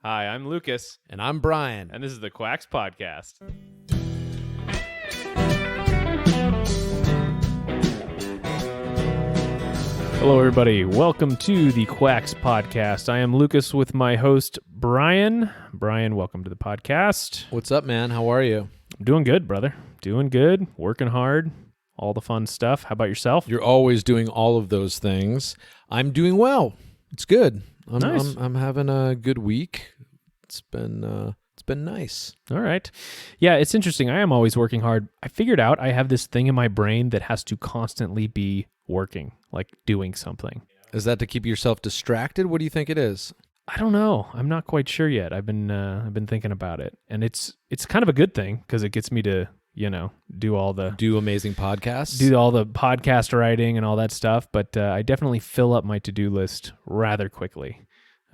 Hi, I'm Lucas, And I'm Brian. and this is the Quax Podcast. Hello, everybody. Welcome to the Quax Podcast. I am Lucas with my host, Brian. Brian, welcome to the podcast. What's up, man? How are you? I'm doing good, brother. Doing good, working hard, all the fun stuff. How about yourself? You're always doing all of those things. I'm doing well. It's good. Nice. I'm having a good week. It's been nice. All right. Yeah, it's interesting. I am always working hard. I figured out I have this thing in my brain that has to constantly be working, like doing something. Is that to keep yourself distracted? What do you think it is? I don't know. I'm not quite sure yet. I've been thinking about it, and it's kind of a good thing because it gets me to do Amazing podcasts. do all the podcast writing and all that stuff. But I definitely fill up my to-do list rather quickly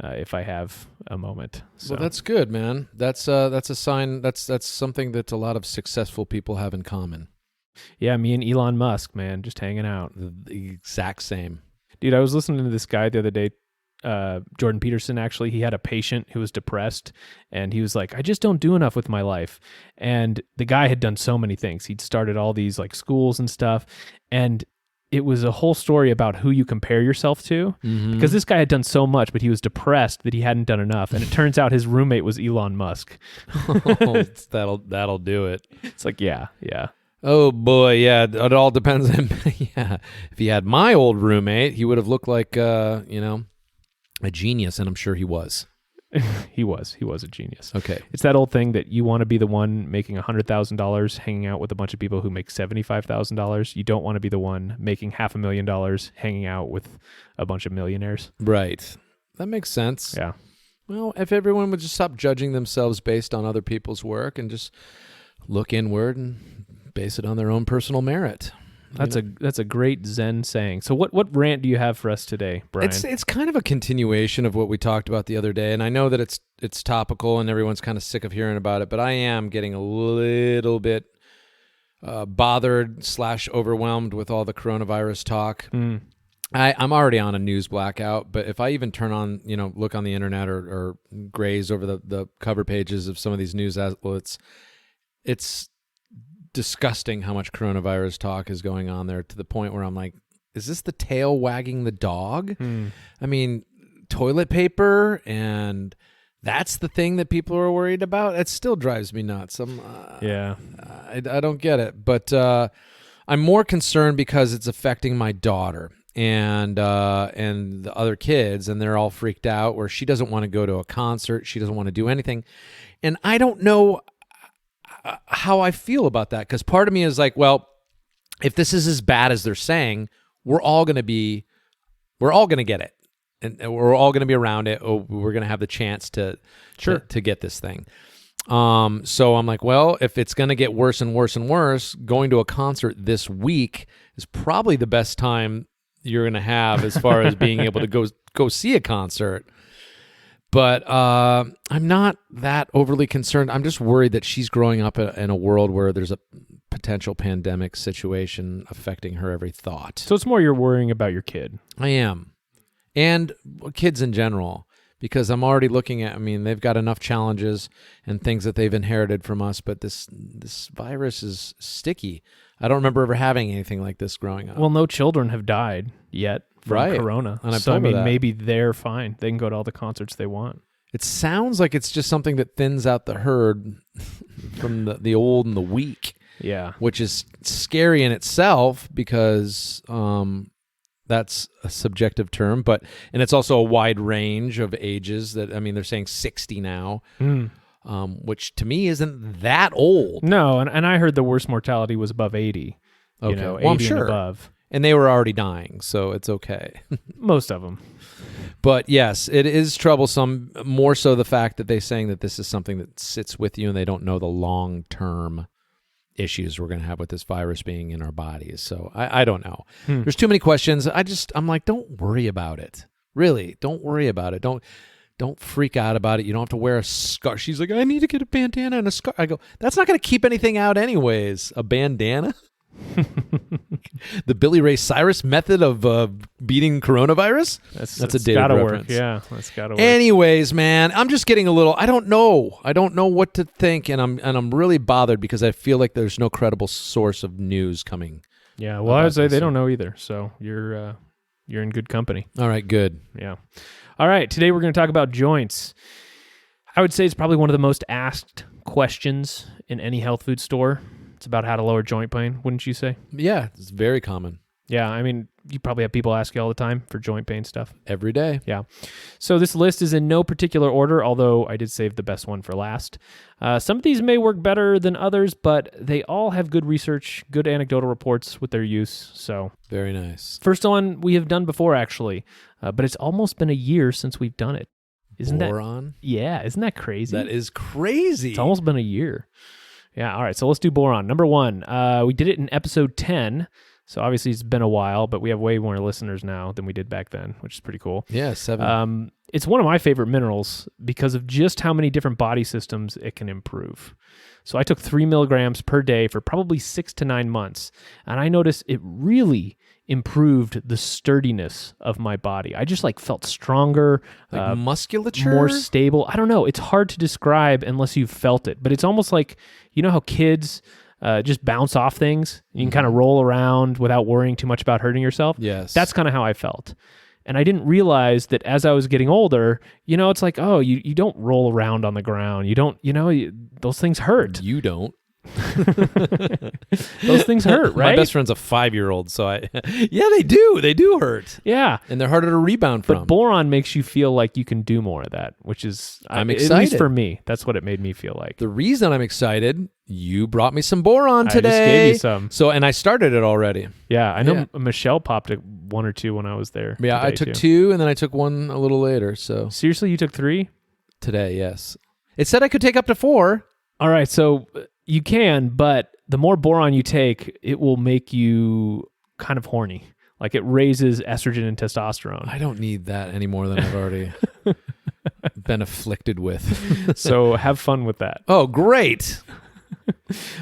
if I have a moment. So Well, that's good, man. That's a sign. That's something that a lot of successful people have in common. yeah, me and Elon Musk, man, just hanging out. The exact same. Dude, I was listening to this guy the other day, Jordan Peterson, actually. He had a patient who was depressed, and he was like, I just don't do enough with my life. And the guy had done so many things. He'd started all these like schools and stuff, and it was a whole story about who you compare yourself to, because this guy had done so much, but he was depressed that he hadn't done enough. And it turns out his roommate was Elon Musk. That'll do it. It's like, yeah. Oh boy, yeah. It all depends on yeah. If he had my old roommate, he would have looked like a genius, and I'm sure he was. He was a genius. Okay. It's that old thing that you want to be the one making $100,000 hanging out with a bunch of people who make $75,000. You don't want to be the one making $500,000 hanging out with a bunch of millionaires. Right. That makes sense. Yeah. Well, if everyone would just stop judging themselves based on other people's work and just look inward and base it on their own personal merit. That's a great Zen saying. So what rant do you have for us today, Brian? It's kind of a continuation of what we talked about the other day, and I know that it's topical and everyone's kind of sick of hearing about it, but I am getting a little bit bothered / overwhelmed with all the coronavirus talk. I'm already on a news blackout, but if I even turn on, look on the internet or graze over the cover pages of some of these news outlets, it's disgusting how much coronavirus talk is going on there, to the point where I'm like, is this the tail wagging the dog? I mean, toilet paper, and that's the thing that people are worried about. It still drives me nuts. I don't get it, but I'm more concerned because it's affecting my daughter and the other kids, and they're all freaked out, where she doesn't want to go to a concert, she doesn't want to do anything, and I don't know how I feel about that, because part of me is like, well, if this is as bad as they're saying, we're all going to get it, and we're all going to be around it. Or we're going to have the chance to get this thing. So I'm like, well, if it's going to get worse and worse and worse, going to a concert this week is probably the best time you're going to have as far as being able to go see a concert. But I'm not that overly concerned. I'm just worried that she's growing up in a world where there's a potential pandemic situation affecting her every thought. So it's more you're worrying about your kid. I am. And kids in general, because I'm already looking at, they've got enough challenges and things that they've inherited from us, but this virus is sticky. I don't remember ever having anything like this growing up. Well, no children have died yet from corona. And so maybe they're fine. They can go to all the concerts they want. It sounds like it's just something that thins out the herd from the old and the weak. Yeah. Which is scary in itself, because that's a subjective term, and it's also a wide range of ages that, they're saying 60 now, which to me isn't that old. No, and I heard the worst mortality was above 80. Okay. 80 I'm sure. and above. And they were already dying, so it's okay. Most of them. But yes, it is troublesome, more so the fact that they're saying that this is something that sits with you and they don't know the long-term issues we're going to have with this virus being in our bodies. So I don't know. There's too many questions. I'm like, don't worry about it. Really, don't worry about it. Don't freak out about it. You don't have to wear a scarf. She's like, I need to get a bandana and a scarf. I go, that's not going to keep anything out anyways. A bandana? The Billy Ray Cyrus method of beating coronavirus? That's a dated gotta reference. work. Yeah, that's gotta work. Anyways, man, I'm just getting a little. I don't know what to think, and I'm really bothered because I feel like there's no credible source of news coming. Yeah, well, I would say they don't know either. So you're in good company. All right, good. Yeah. All right, today we're going to talk about joints. I would say it's probably one of the most asked questions in any health food store. It's about how to lower joint pain, wouldn't you say? Yeah, it's very common. Yeah, I mean, you probably have people ask you all the time for joint pain stuff. Every day. Yeah. So this list is in no particular order, although I did save the best one for last. Some of these may work better than others, but they all have good research, good anecdotal reports with their use. So very nice. First one we have done before, actually, but it's almost been a year since we've done it. Isn't boron? Yeah, isn't that crazy? That is crazy. It's almost been a year. Yeah, all right, so let's do boron. Number one, we did it in episode 10, so obviously it's been a while, but we have way more listeners now than we did back then, which is pretty cool. Yeah, 7. It's one of my favorite minerals because of just how many different body systems it can improve. So I took 3 milligrams per day for probably 6 to 9 months, and I noticed it really improved the sturdiness of my body. I just felt stronger, like musculature, more stable. I don't know. It's hard to describe unless you've felt it, but it's almost like, you know how kids just bounce off things? You can kind of roll around without worrying too much about hurting yourself. Yes. That's kind of how I felt. And I didn't realize that as I was getting older, it's like, oh, you don't roll around on the ground. You don't, those things hurt. You don't. Those things hurt, right? My best friend's a 5-year-old, so yeah, they do hurt. Yeah, and they're harder to rebound from. But boron makes you feel like you can do more of that, which is I'm excited. At least for me, that's what it made me feel like. The reason I'm excited, you brought me some boron today. I just gave you some. So, and I started it already. Yeah, I know. Michelle popped 1 or 2 when I was there. Yeah, I took 2, and then I took 1 a little later. So seriously, you took 3 today? Yes. It said I could take up to 4. All right, so you can, but the more boron you take, it will make you kind of horny. Like it raises estrogen and testosterone. I don't need that any more than I've already been afflicted with. So have fun with that. Oh, great.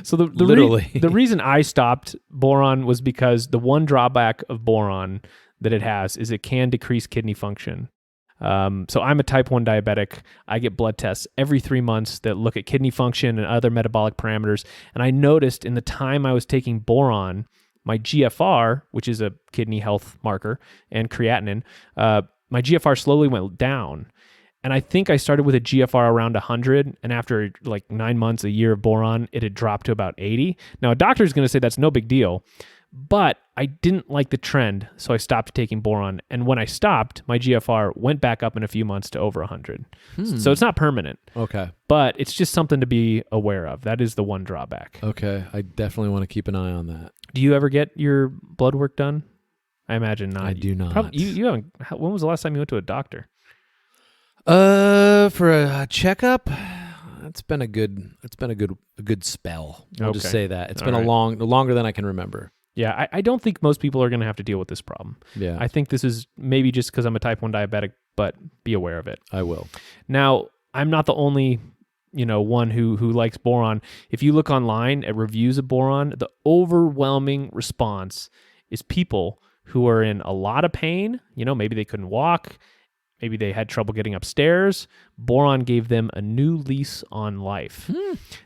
So the reason I stopped boron was because the one drawback of boron that it has is it can decrease kidney function. So I'm a type 1 diabetic. I get blood tests every 3 months that look at kidney function and other metabolic parameters. And I noticed in the time I was taking boron, my GFR, which is a kidney health marker, and creatinine, my GFR slowly went down. And I think I started with a GFR around 100, and after 9 months, a year of boron, it had dropped to about 80. Now, a doctor is going to say that's no big deal, but I didn't like the trend, so I stopped taking boron. And when I stopped, my GFR went back up in a few months to over 100. So it's not permanent. Okay. But it's just something to be aware of. That is the one drawback. Okay. I definitely want to keep an eye on that. Do you ever get your blood work done? I imagine not. I do not. You haven't. When was the last time you went to a doctor? For a checkup, it's been a good spell. I'll just say that. It's been longer than I can remember. Yeah, I don't think most people are going to have to deal with this problem. Yeah. I think this is maybe just because I'm a type 1 diabetic, but be aware of it. I will. Now, I'm not the only, one who likes boron. If you look online at reviews of boron, the overwhelming response is people who are in a lot of pain. Maybe they couldn't walk. Maybe they had trouble getting upstairs. Boron gave them a new lease on life.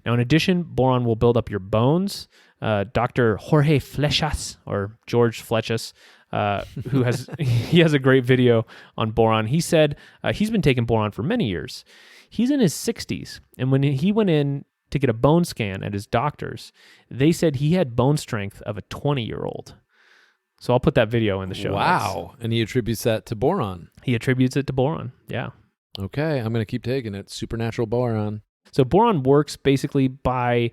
Now, in addition, boron will build up your bones. Dr. Jorge Flechas, or George Flechas, who has a great video on boron. He said he's been taking boron for many years. He's in his 60s, and when he went in to get a bone scan at his doctor's, they said he had bone strength of a 20-year-old. So I'll put that video in the show notes. Wow. And he attributes that to boron. He attributes it to boron, yeah. Okay, I'm going to keep taking it. Supernatural boron. So boron works basically by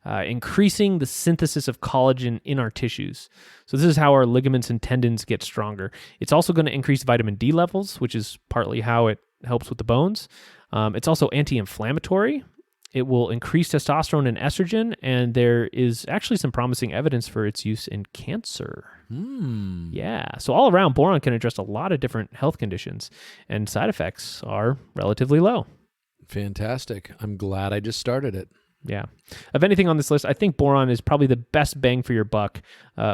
increasing the synthesis of collagen in our tissues. So this is how our ligaments and tendons get stronger. It's also going to increase vitamin D levels, which is partly how it helps with the bones. It's also anti-inflammatory. It will increase testosterone and estrogen, and there is actually some promising evidence for its use in cancer. Yeah, so all around, boron can address a lot of different health conditions, and side effects are relatively low. Fantastic. I'm glad I just started it. Yeah. Of anything on this list, I think boron is probably the best bang for your buck.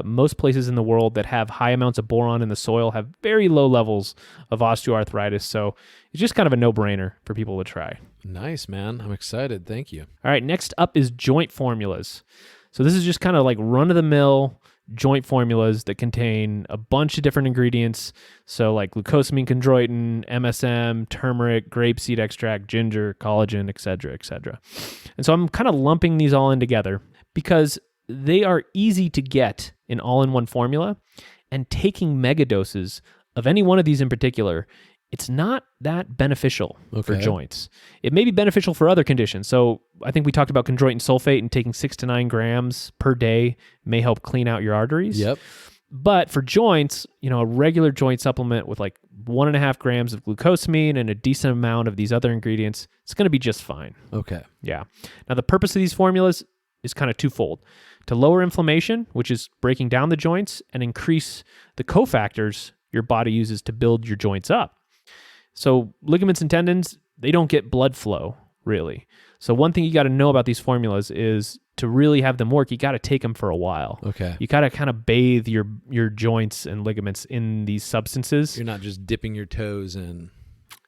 Most places in the world that have high amounts of boron in the soil have very low levels of osteoarthritis. So it's just kind of a no-brainer for people to try. Nice, man. I'm excited. Thank you. All right, next up is joint formulas. So this is just kind of like run-of-the-mill joint formulas that contain a bunch of different ingredients. So like glucosamine chondroitin, MSM, turmeric, grapeseed extract, ginger, collagen, etc., etc. And so I'm kind of lumping these all in together because they are easy to get in all-in-one formula, and taking mega doses of any one of these in particular, it's not that beneficial for joints. It may be beneficial for other conditions. So I think we talked about chondroitin sulfate, and taking 6 to 9 grams per day may help clean out your arteries. Yep. But for joints, a regular joint supplement with like 1.5 grams of glucosamine and a decent amount of these other ingredients, it's going to be just fine. Okay. Yeah. Now, the purpose of these formulas is kind of twofold: to lower inflammation, which is breaking down the joints, and increase the cofactors your body uses to build your joints up. So ligaments and tendons, they don't get blood flow, really. So one thing you got to know about these formulas is to really have them work, you got to take them for a while. Okay. You got to kind of bathe your joints and ligaments in these substances. You're not just dipping your toes in.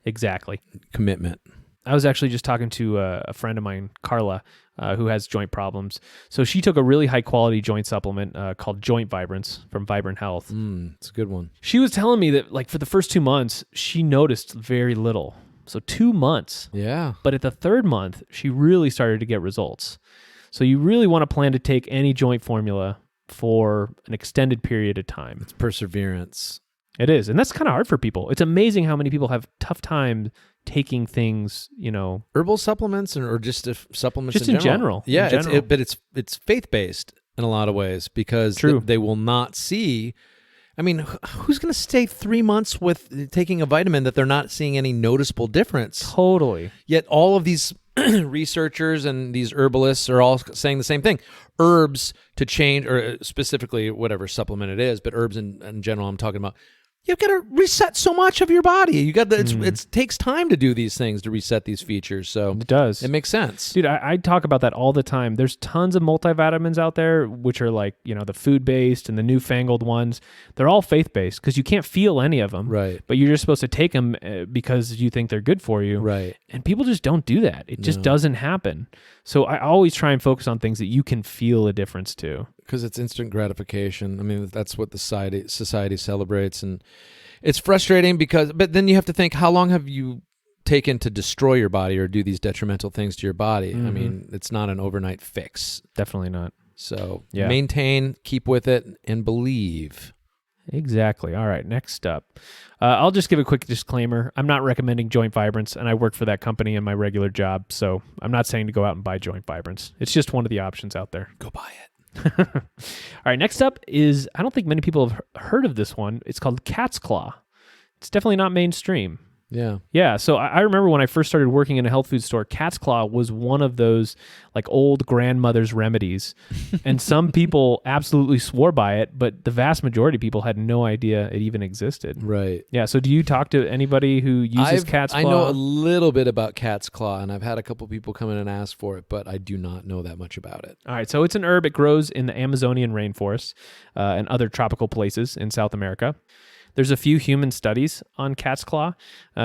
Exactly. Commitment. I was actually just talking to a friend of mine, Carla, who has joint problems. So she took a really high quality joint supplement called Joint Vibrance from Vibrant Health. It's a good one. She was telling me that like for the first 2 months, she noticed very little. So 2 months. Yeah. But at the 3rd month, she really started to get results. So you really want to plan to take any joint formula for an extended period of time. It's perseverance. It is. And that's kind of hard for people. It's amazing how many people have tough time taking things, herbal supplements or just supplements just in general. Yeah, in general. but it's faith-based in a lot of ways because they will not see. I mean, who's going to stay 3 months with taking a vitamin that they're not seeing any noticeable difference? Totally. Yet all of these researchers and these herbalists are all saying the same thing. Herbs to change, or specifically whatever supplement it is, but herbs in general I'm talking about. You've got to reset so much of your body. You got it takes time to do these things, to reset these features. So it does. It makes sense. Dude, I talk about that all the time. There's tons of multivitamins out there, which are like, the food-based and the newfangled ones. They're all faith-based because you can't feel any of them. Right. But you're just supposed to take them because you think they're good for you. Right. And people just don't do that. It just doesn't happen. So I always try and focus on things that you can feel a difference to. Because it's instant gratification. I mean, that's what the society celebrates. And it's frustrating but then you have to think, how long have you taken to destroy your body or do these detrimental things to your body? I mean, it's not an overnight fix. Definitely not. So maintain, keep with it, and believe. Exactly. All right, next up. I'll just give a quick disclaimer. I'm not recommending Joint Vibrance, and I work for that company in my regular job, so I'm not saying to go out and buy Joint Vibrance. It's just one of the options out there. Go buy it. All right, next up is, I don't think many people have heard of this one. It's called Cat's Claw. It's definitely not mainstream. Yeah. Yeah, so I remember when I first started working in a health food store, Cat's Claw was one of those like old grandmother's remedies. And some people absolutely swore by it, but the vast majority of people had no idea it even existed. Right. Yeah, so do you talk to anybody who uses Cat's Claw? I know a little bit about Cat's Claw, and I've had a couple people come in and ask for it, but I do not know that much about it. All right, so it's an herb. It grows in the Amazonian rainforest and other tropical places in South America. There's a few human studies on cat's claw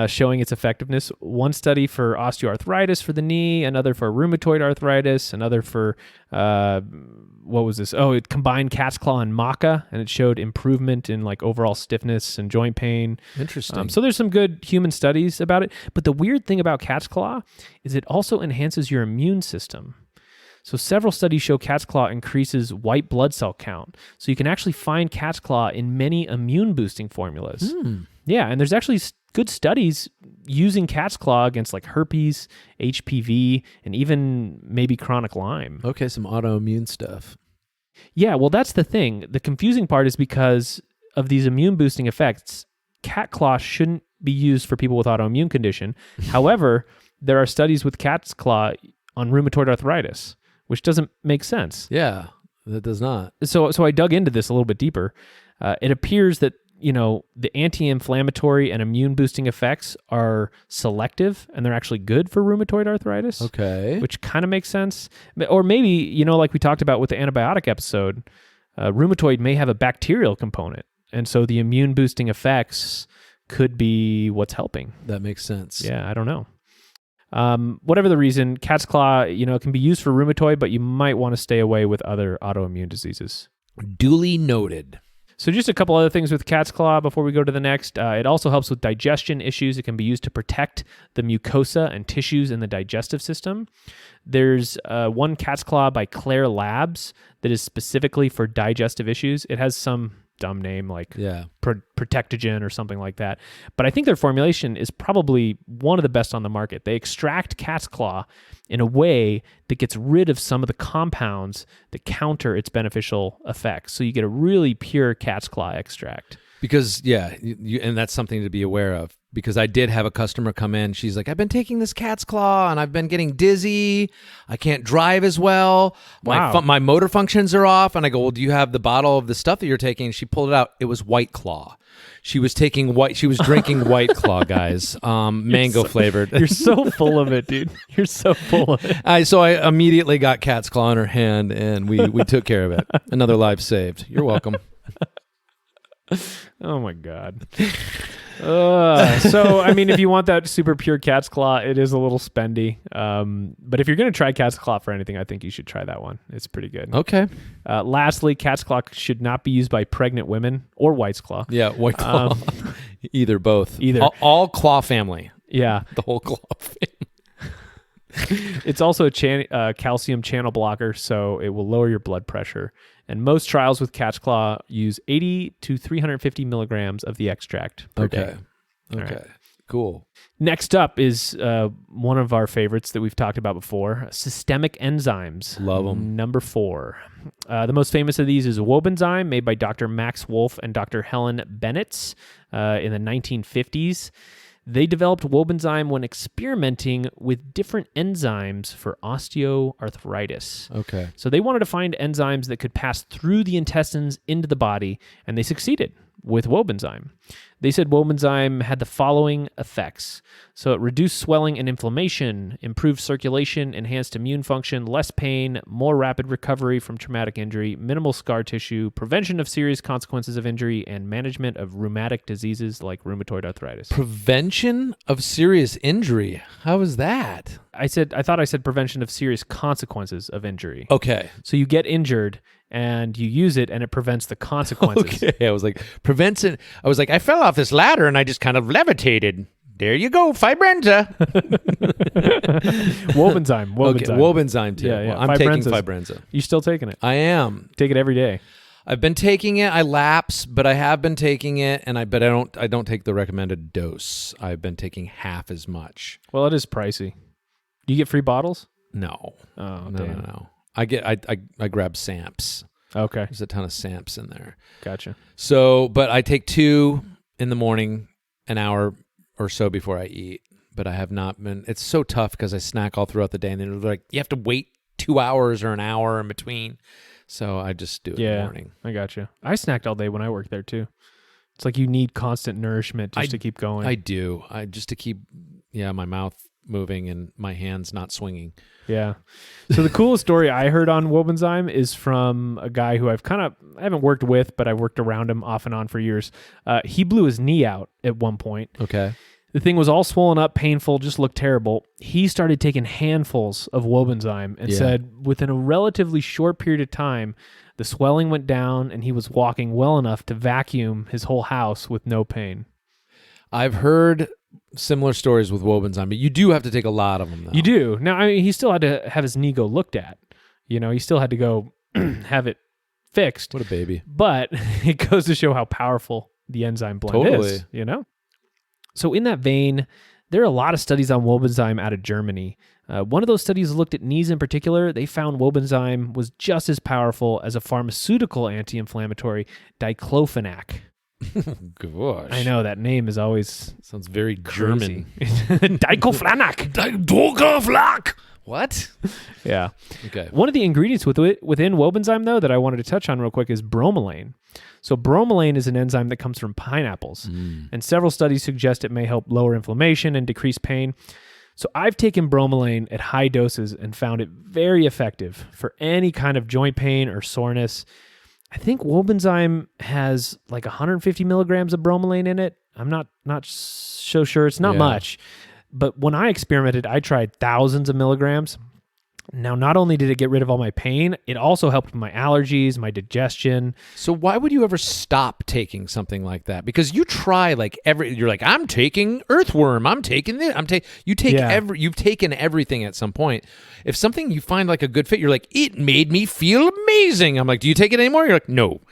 showing its effectiveness. One study for osteoarthritis for the knee, another for rheumatoid arthritis, another for, what was this? Oh, it combined cat's claw and maca, and it showed improvement in like overall stiffness and joint pain. Interesting. So there's some good human studies about it. But the weird thing about cat's claw is it also enhances your immune system. So several studies show cat's claw increases white blood cell count. So you can actually find cat's claw in many immune-boosting formulas. Yeah, and there's actually good studies using cat's claw against like herpes, HPV, and even maybe chronic Lyme. Okay, some autoimmune stuff. Yeah, well, that's the thing. The confusing part is because of these immune-boosting effects, cat claw shouldn't be used for people with autoimmune condition. However, there are studies with cat's claw on rheumatoid arthritis, which doesn't make sense. Yeah, that does not. So I dug into this a little bit deeper. It appears that the anti-inflammatory and immune-boosting effects are selective, and they're actually good for rheumatoid arthritis. Okay. Which kind of makes sense. Or maybe, like we talked about with the antibiotic episode, rheumatoid may have a bacterial component, and so the immune-boosting effects could be what's helping. That makes sense. Yeah, I don't know. Whatever the reason, cat's claw, can be used for rheumatoid, but you might want to stay away with other autoimmune diseases. Duly noted. So just a couple other things with cat's claw before we go to the next. It also helps with digestion issues. It can be used to protect the mucosa and tissues in the digestive system. There's one cat's claw by Claire Labs that is specifically for digestive issues. It has some dumb name like Protectogen or something like that. But I think their formulation is probably one of the best on the market. They extract cat's claw in a way that gets rid of some of the compounds that counter its beneficial effects. So you get a really pure cat's claw extract. Because, and that's something to be aware of. Because I did have a customer come in. She's like, I've been taking this cat's claw and I've been getting dizzy. I can't drive as well. Wow. My motor functions are off. And I go, well, do you have the bottle of the stuff that you're taking? She pulled it out. It was White Claw. She was drinking White Claw, guys. Mango flavored. You're so full of it, dude. You're so full of it. So I immediately got cat's claw in her hand and we took care of it. Another life saved. You're welcome. Oh my God. So, if you want that super pure cat's claw, it is a little spendy. But if you're going to try cat's claw for anything, I think you should try that one. It's pretty good. Okay. Lastly, cat's claw should not be used by pregnant women or white's claw. Yeah, White Claw. Either, both. Either. All claw family. Yeah. The whole claw family. It's also a calcium channel blocker, so it will lower your blood pressure. And most trials with cat's claw use 80 to 350 milligrams of the extract per day. Okay. Right. Cool. Next up is one of our favorites that we've talked about before, systemic enzymes. Love them. Number 4. The most famous of these is Wobenzyme, made by Dr. Max Wolf and Dr. Helen Bennett in the 1950s. They developed Wobenzyme when experimenting with different enzymes for osteoarthritis. Okay. So they wanted to find enzymes that could pass through the intestines into the body, and they succeeded with Wobenzyme. They said Wobenzyme had the following effects. So it reduced swelling and inflammation, improved circulation, enhanced immune function, less pain, more rapid recovery from traumatic injury, minimal scar tissue, prevention of serious consequences of injury, and management of rheumatic diseases like rheumatoid arthritis. Prevention of serious injury. How is that? I thought I said prevention of serious consequences of injury. Okay. So you get injured and you use it and it prevents the consequences. Okay. I was like, prevents it. I was like, I fell off this ladder and I just kind of levitated. There you go, Fibrenza. Wobenzyme. Okay, Wobenzyme too. Yeah. Well, I'm taking Fibrenza. You're still taking it? I am. Take it every day. I've been taking it. I lapse, but I have been taking it, and I don't take the recommended dose. I've been taking half as much. Well, it is pricey. Do you get free bottles? No. Oh, No. I grab Samps. Okay. There's a ton of Samps in there. Gotcha. So, but I take 2 in the morning, an hour or so before I eat. But I have not been. It's so tough because I snack all throughout the day, and then they're like, you have to wait 2 hours or an hour in between. So I just do it in the morning. I gotcha. I snacked all day when I worked there too. It's like you need constant nourishment just to keep going. I do. Just to keep, my mouth moving and my hands not swinging. Yeah. So the coolest story I heard on Wobenzyme is from a guy who I haven't worked with, but I've worked around him off and on for years. He blew his knee out at one point. Okay. The thing was all swollen up, painful, just looked terrible. He started taking handfuls of Wobenzyme and said within a relatively short period of time, the swelling went down and he was walking well enough to vacuum his whole house with no pain. I've heard similar stories with Wobenzyme, but you do have to take a lot of them, though. You do. Now, he still had to have his knee go looked at. He still had to go have it fixed. What a baby. But it goes to show how powerful the enzyme blend is, So in that vein, there are a lot of studies on Wobenzyme out of Germany. One of those studies looked at knees in particular. They found Wobenzyme was just as powerful as a pharmaceutical anti-inflammatory, diclofenac. Gosh. I know, that name is always sounds very crazy. German. Diclofenac. Diclofenac. What? Yeah. Okay. One of the ingredients within Wobenzyme, though, that I wanted to touch on real quick is bromelain. So bromelain is an enzyme that comes from pineapples, and several studies suggest it may help lower inflammation and decrease pain. So I've taken bromelain at high doses and found it very effective for any kind of joint pain or soreness. I think Wobenzyme has like 150 milligrams of bromelain in it. I'm not so sure. It's not much. But when I experimented, I tried thousands of milligrams. Now, not only did it get rid of all my pain, it also helped with my allergies, my digestion. So why would you ever stop taking something like that? Because you try like you're like, I'm taking earthworm, I'm taking this, you've taken everything at some point. If something you find like a good fit, you're like, it made me feel amazing. I'm like, do you take it anymore? You're like, no.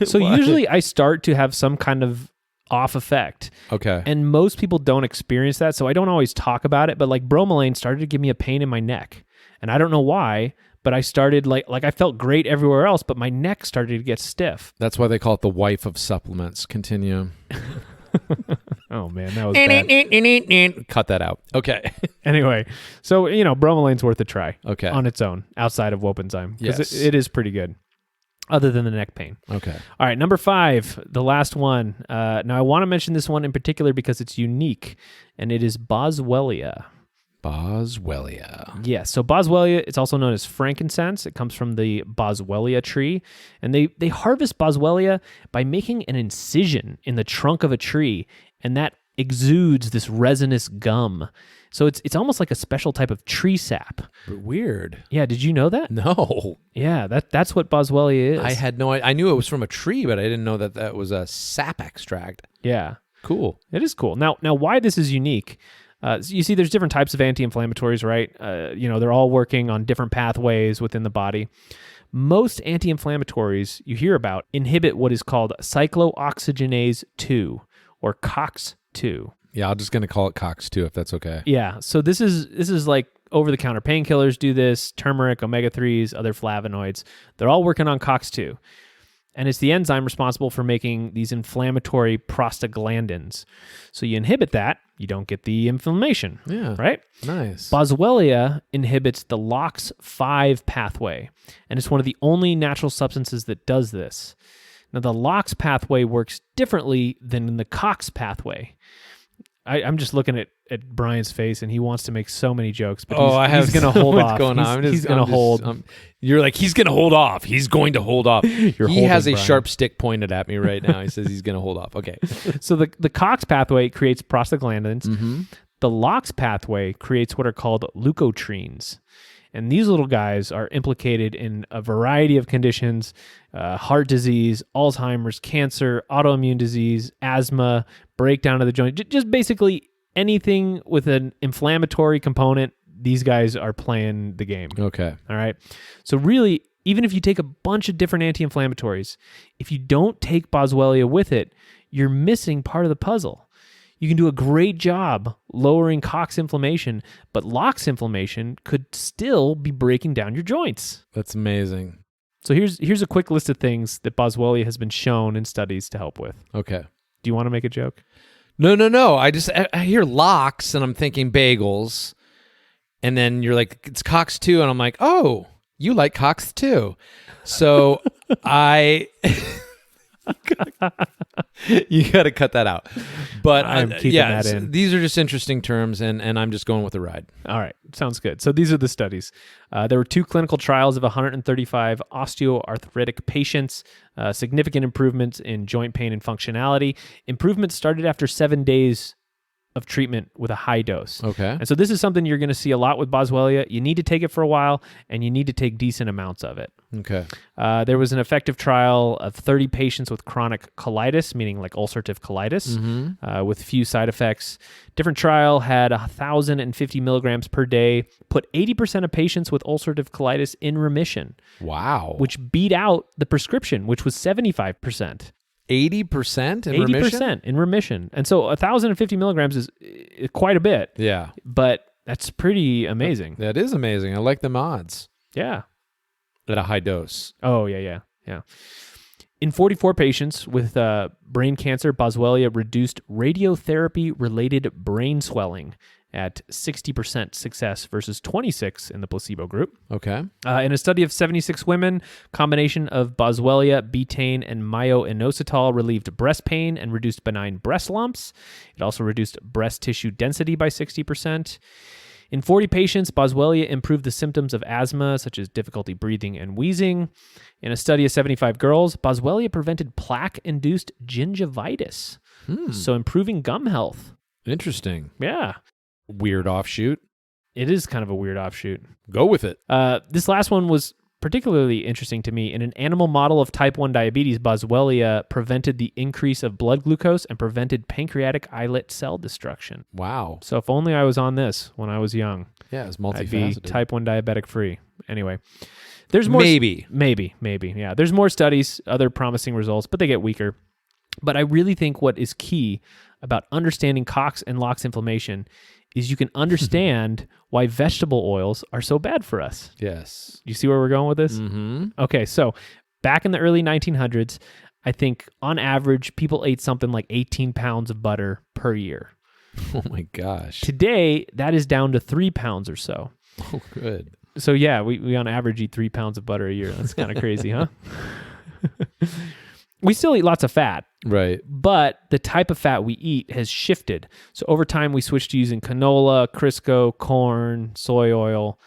So usually I start to have some kind of off effect. Okay. And most people don't experience that, so I don't always talk about it, but like bromelain started to give me a pain in my neck. And I don't know why, but I started like I felt great everywhere else, but my neck started to get stiff. That's why they call it the wife of supplements. Continue. Oh man, that was bad. Cut that out. Okay. Anyway, so bromelain's worth a try. Okay. On its own, outside of Wobenzyme, because Yes. it is pretty good. Other than the neck pain. Okay. All right, number 5, the last one. Now, I want to mention this one in particular because it's unique, and it is Boswellia. Boswellia. Yes, so Boswellia, it's also known as frankincense. It comes from the Boswellia tree, and they harvest Boswellia by making an incision in the trunk of a tree, and that exudes this resinous gum. So it's almost like a special type of tree sap. Weird. Yeah, did you know that? No. Yeah, that's what Boswellia is. I had no idea. I knew it was from a tree, but I didn't know that was a sap extract. Yeah. Cool. It is cool. Now why this is unique, you see there's different types of anti-inflammatories, right? They're all working on different pathways within the body. Most anti-inflammatories you hear about inhibit what is called cyclooxygenase 2 or COX-2. Yeah, I'm just going to call it COX-2 if that's okay. Yeah, so this is like over-the-counter painkillers do this, turmeric, omega-3s, other flavonoids. They're all working on COX-2. And it's the enzyme responsible for making these inflammatory prostaglandins. So you inhibit that, you don't get the inflammation. Yeah. Right? Nice. Boswellia inhibits the LOX5 pathway, and it's one of the only natural substances that does this. Now, the LOX pathway works differently than the COX pathway. I'm just looking at Brian's face, and he wants to make so many jokes, but he's going to hold off. Going on? He's going to hold. You're like, he's going to hold off. He's going to hold off. He has a Brian. sharp stick pointed at me right now. He says he's going to hold off. Okay. So the COX pathway creates prostaglandins. Mm-hmm. The LOX pathway creates what are called leukotrienes. And these little guys are implicated in a variety of conditions, heart disease, Alzheimer's, cancer, autoimmune disease, asthma, breakdown of the joint, just basically anything with an inflammatory component. These guys are playing the game. Okay. All right. So really, even if you take a bunch of different anti-inflammatories, if you don't take Boswellia with it, you're missing part of the puzzle. You can do a great job lowering COX inflammation, but LOX inflammation could still be breaking down your joints. That's amazing. So here's a quick list of things that Boswellia has been shown in studies to help with. Okay. Do you want to make a joke? No. I hear locks and I'm thinking bagels. And then you're like, it's COX-2. And I'm like, oh, you like COX-2. So you got to cut that out. But I'm keeping that in. These are just interesting terms, and I'm just going with the ride. All right. Sounds good. So these are the studies. There were 2 clinical trials of 135 osteoarthritic patients, significant improvements in joint pain and functionality. Improvements started after 7 days of treatment with a high dose. Okay. And so this is something you're going to see a lot with Boswellia. You need to take it for a while, and you need to take decent amounts of it. Okay. There was an effective trial of 30 patients with chronic colitis, meaning like ulcerative colitis, with few side effects. Different trial had 1,050 milligrams per day, put 80% of patients with ulcerative colitis in remission. Wow. Which beat out the prescription, which was 75%. 80% in remission? 80% in remission. And so 1,050 milligrams is quite a bit. Yeah. But that's pretty amazing. That is amazing. I like them odds. Yeah. At a high dose. Oh, yeah. In 44 patients with brain cancer, Boswellia reduced radiotherapy-related brain swelling at 60% success versus 26 in the placebo group. Okay. In a study of 76 women, combination of boswellia, betaine, and myo-inositol relieved breast pain and reduced benign breast lumps. It also reduced breast tissue density by 60%. In 40 patients, boswellia improved the symptoms of asthma, such as difficulty breathing and wheezing. In a study of 75 girls, boswellia prevented plaque-induced gingivitis, so improving gum health. Interesting. Yeah. Weird offshoot. It is kind of a weird offshoot. Go with it. This last one was particularly interesting to me. In an animal model of type 1 diabetes, boswellia prevented the increase of blood glucose and prevented pancreatic islet cell destruction. Wow. So if only I was on this when I was young. Yeah, it's I'd be multifaceted. type 1 diabetic free. Anyway, there's more. Maybe. Maybe. Yeah, there's more studies, other promising results, but they get weaker. But I really think what is key about understanding Cox and Lox inflammation is you can understand why vegetable oils are so bad for us. Yes. You see where we're going with this? Mm-hmm. Okay, so back in the early 1900s, I think on average, people ate something like 18 pounds of butter per year. Oh my gosh. Today, that is down to 3 pounds or so. Oh, good. So yeah, we on average eat 3 pounds of butter a year. That's kind of crazy, huh? We still eat lots of fat, Right. but the type of fat we eat has shifted. So over time, we switched to using canola, Crisco, corn, soy oil.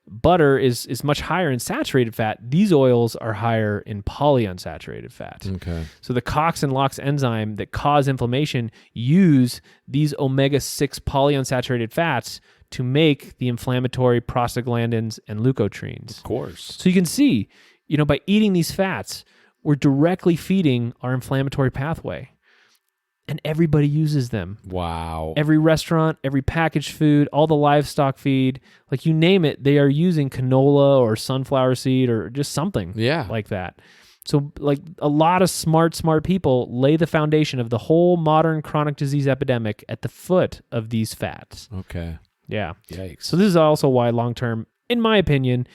Butter is much higher in saturated fat. These oils are higher in polyunsaturated fat. Okay. So the Cox and Lox enzyme that cause inflammation use these omega-6 polyunsaturated fats to make the inflammatory prostaglandins and leukotrienes. Of course. So you can see, by eating these fats, we're directly feeding our inflammatory pathway. And everybody uses them. Wow. Every restaurant, every packaged food, all the livestock feed, like you name it, they are using canola or sunflower seed or just something like that. So like a lot of smart people lay the foundation of the whole modern chronic disease epidemic at the foot of these fats. Okay. Yeah. Yikes. So this is also why long-term, in my opinion,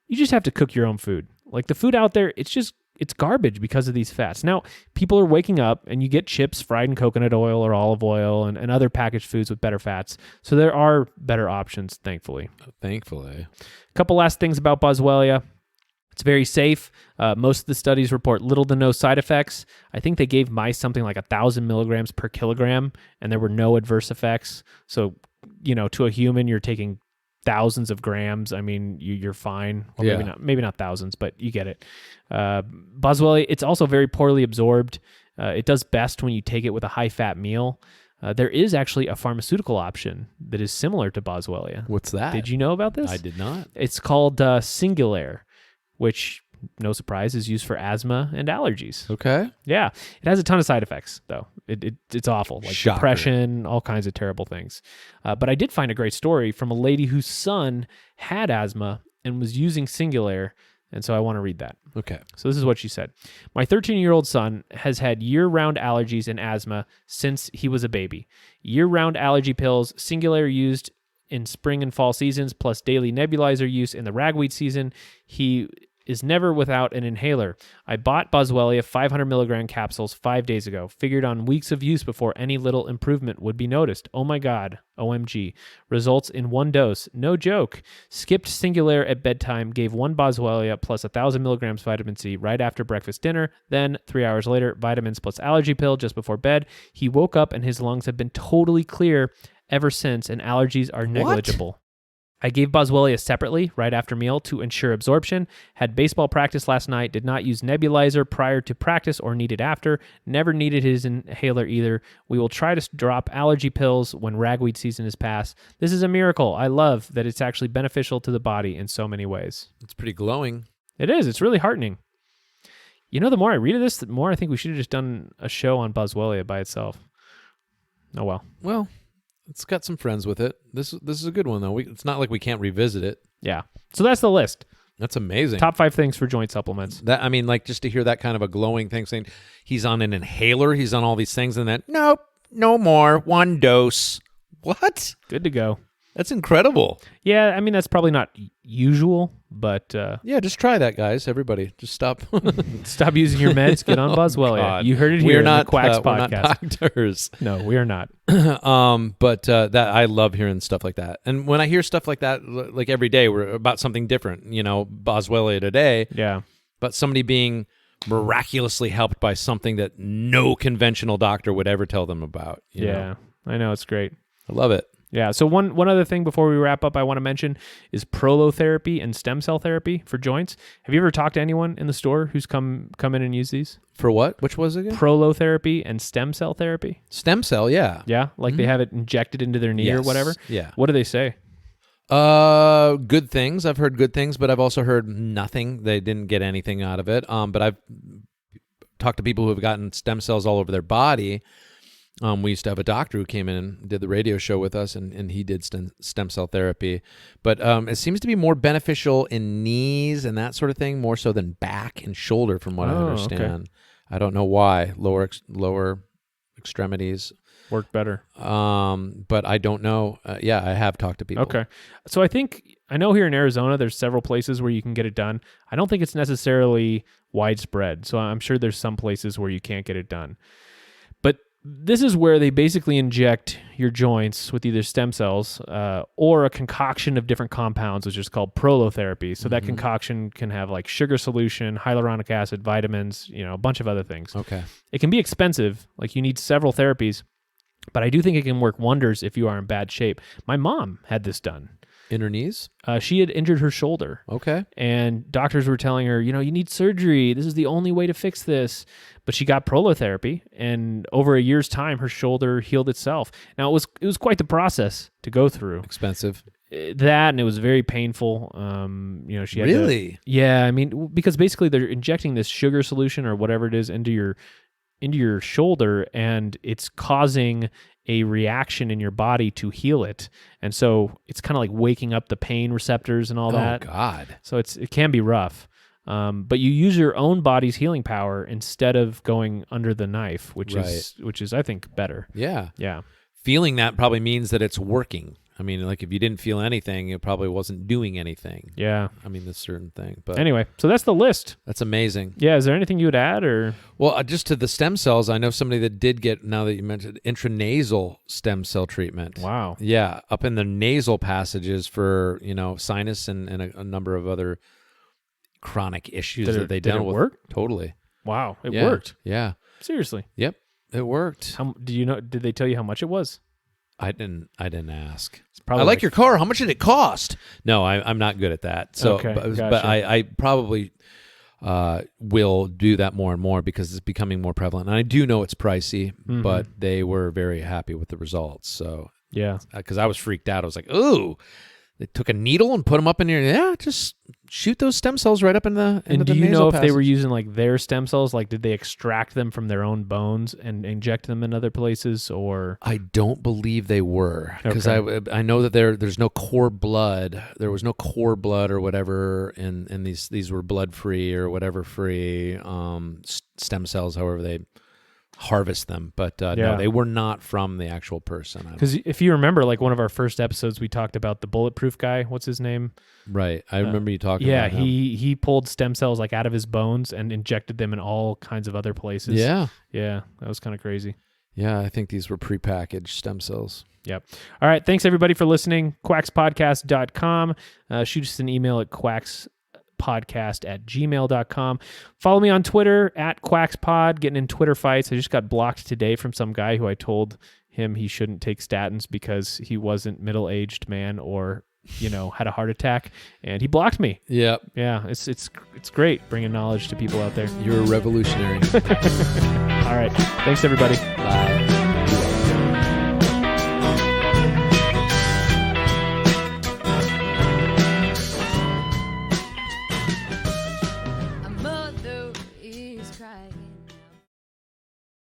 you just have to cook your own food. Like the food out there, it's garbage because of these fats. Now, people are waking up and you get chips fried in coconut oil or olive oil and other packaged foods with better fats. So there are better options, thankfully. Thankfully. A couple last things about boswellia. It's very safe. Most of the studies report little to no side effects. I think they gave mice something like 1,000 milligrams per kilogram, and there were no adverse effects. So, to a human, you're taking thousands of grams. I mean, you're fine. Or maybe not thousands, but you get it. Boswellia, it's also very poorly absorbed. It does best when you take it with a high-fat meal. There is actually a pharmaceutical option that is similar to boswellia. What's that? Did you know about this? I did not. It's called Singulair, which, no surprise, is used for asthma and allergies. Okay. Yeah. It has a ton of side effects, though. It's awful, like Shocker. depression, all kinds of terrible things. But I did find a great story from a lady whose son had asthma and was using Singulair, and so I want to read that. Okay. So this is what she said. My 13-year-old son has had year-round allergies and asthma since he was a baby. Year-round allergy pills, Singulair used in spring and fall seasons, plus daily nebulizer use in the ragweed season. He is never without an inhaler. I bought boswellia 500 milligram capsules 5 days ago. Figured on weeks of use before any little improvement would be noticed. Oh my God. OMG. Results in one dose. No joke. Skipped Singulair at bedtime. Gave one boswellia plus 1,000 milligrams vitamin C right after breakfast dinner. Then 3 hours later, vitamins plus allergy pill just before bed. He woke up and his lungs have been totally clear ever since, and allergies are negligible. I gave boswellia separately right after meal to ensure absorption. Had baseball practice last night. Did not use nebulizer prior to practice or need it after. Never needed his inhaler either. We will try to drop allergy pills when ragweed season is past. This is a miracle. I love that it's actually beneficial to the body in so many ways. It's pretty glowing. It is. It's really heartening. The more I read of this, the more I think we should have just done a show on boswellia by itself. Oh well. Well, it's got some friends with it. This is a good one, though. It's not like we can't revisit it. Yeah. So that's the list. That's amazing. Top 5 things for joint supplements. Just to hear that kind of a glowing thing saying he's on an inhaler, he's on all these things, and then, nope, no more, one dose. What? Good to go. That's incredible. Yeah, I mean, that's probably not usual, but Yeah, just try that, guys. Everybody, just stop. stop using your meds. Get on Buzzwell. God. You heard it here We're in not the Quax we're not podcast. doctors. No, we are not. But that I love hearing stuff like that. And when I hear stuff like that, like every day, we're about something different. Boswellia today. Yeah. But somebody being miraculously helped by something that no conventional doctor would ever tell them about. You know? I know, it's great. I love it. Yeah. So one other thing before we wrap up, I want to mention is prolotherapy and stem cell therapy for joints. Have you ever talked to anyone in the store who's come in and used these? For what? Which was it again? Prolotherapy and stem cell therapy. Stem cell, yeah. Yeah, like they have it injected into their knee or Yes, whatever. yeah. What do they say? Good things. I've heard good things, but I've also heard nothing. They didn't get anything out of it. But I've talked to people who have gotten stem cells all over their body. We used to have a doctor who came in and did the radio show with us, and he did stem cell therapy. But it seems to be more beneficial in knees and that sort of thing, more so than back and shoulder, from what I understand. Okay. I don't know why. Lower extremities Work better. but I don't know. Yeah, I have talked to people. Okay. So I know here in Arizona, there's several places where you can get it done. I don't think it's necessarily widespread. So I'm sure there's some places where you can't get it done. But this is where they basically inject your joints with either stem cells or a concoction of different compounds, which is called prolotherapy. So that concoction can have like sugar solution, hyaluronic acid, vitamins, a bunch of other things. Okay. It can be expensive. Like you need several therapies. But I do think it can work wonders if you are in bad shape. My mom had this done. In her knees? She had injured her shoulder. Okay. And doctors were telling her, you need surgery. This is the only way to fix this. But she got prolotherapy, and over a year's time, her shoulder healed itself. Now, it was quite the process to go through. Expensive. That, and it was very painful. She had Really? Yeah, I mean, because basically they're injecting this sugar solution or whatever it is into your shoulder, and it's causing a reaction in your body to heal it. And so it's kind of like waking up the pain receptors and all that. Oh, God. So it can be rough. But you use your own body's healing power instead of going under the knife, which is I think better. Yeah. Yeah. Feeling that probably means that it's working. I mean, like if you didn't feel anything, it probably wasn't doing anything. Yeah. I mean, this certain thing. But anyway, so that's the list. that's amazing. Yeah. Is there anything you would add or? Well, just to the stem cells, I know somebody that did get, now that you mentioned, intranasal stem cell treatment. Wow. Yeah, up in the nasal passages for, sinus and a number of other chronic issues that they dealt with. Work? Totally. Wow. It Yeah. worked. Yeah. Seriously. Yep. It worked. How do you know? Did they tell you how much it was? I didn't ask. Probably I like your car. How much did it cost? No, I'm not good at that. So, Okay, but gotcha. I probably will do that more and more because it's becoming more prevalent. And I do know it's pricey, but they were very happy with the results. So, Yeah. because I was freaked out. I was like, ooh, they took a needle and put them up in your, just shoot those stem cells right up in the And do the you nasal know if they passage. were using like their stem cells? Like, did they extract them from their own bones and inject them in other places, or? I don't believe they were, because Okay. I know that there's no core blood. There was no core blood or whatever, and these were blood free or whatever free stem cells, however they harvest them. But Yeah. no, they were not from the actual person. Because if you remember, like one of our first episodes, we talked about the bulletproof guy. What's his name? Right, I remember you talking. Yeah, about him. he pulled stem cells like out of his bones and injected them in all kinds of other places. Yeah, Yeah, that was kind of crazy. yeah. I think these were prepackaged stem cells. Yep. All right. Thanks everybody for listening. Quaxpodcast.com. Shoot us an email at quaxpodcast@gmail.com. Follow me on Twitter at QuaxPod, getting in Twitter fights. I just got blocked today from some guy who I told him he shouldn't take statins because he wasn't middle-aged man or, had a heart attack, and he blocked me. Yep, Yeah, it's great bringing knowledge to people out there. you're a revolutionary. All right. Thanks everybody. Bye.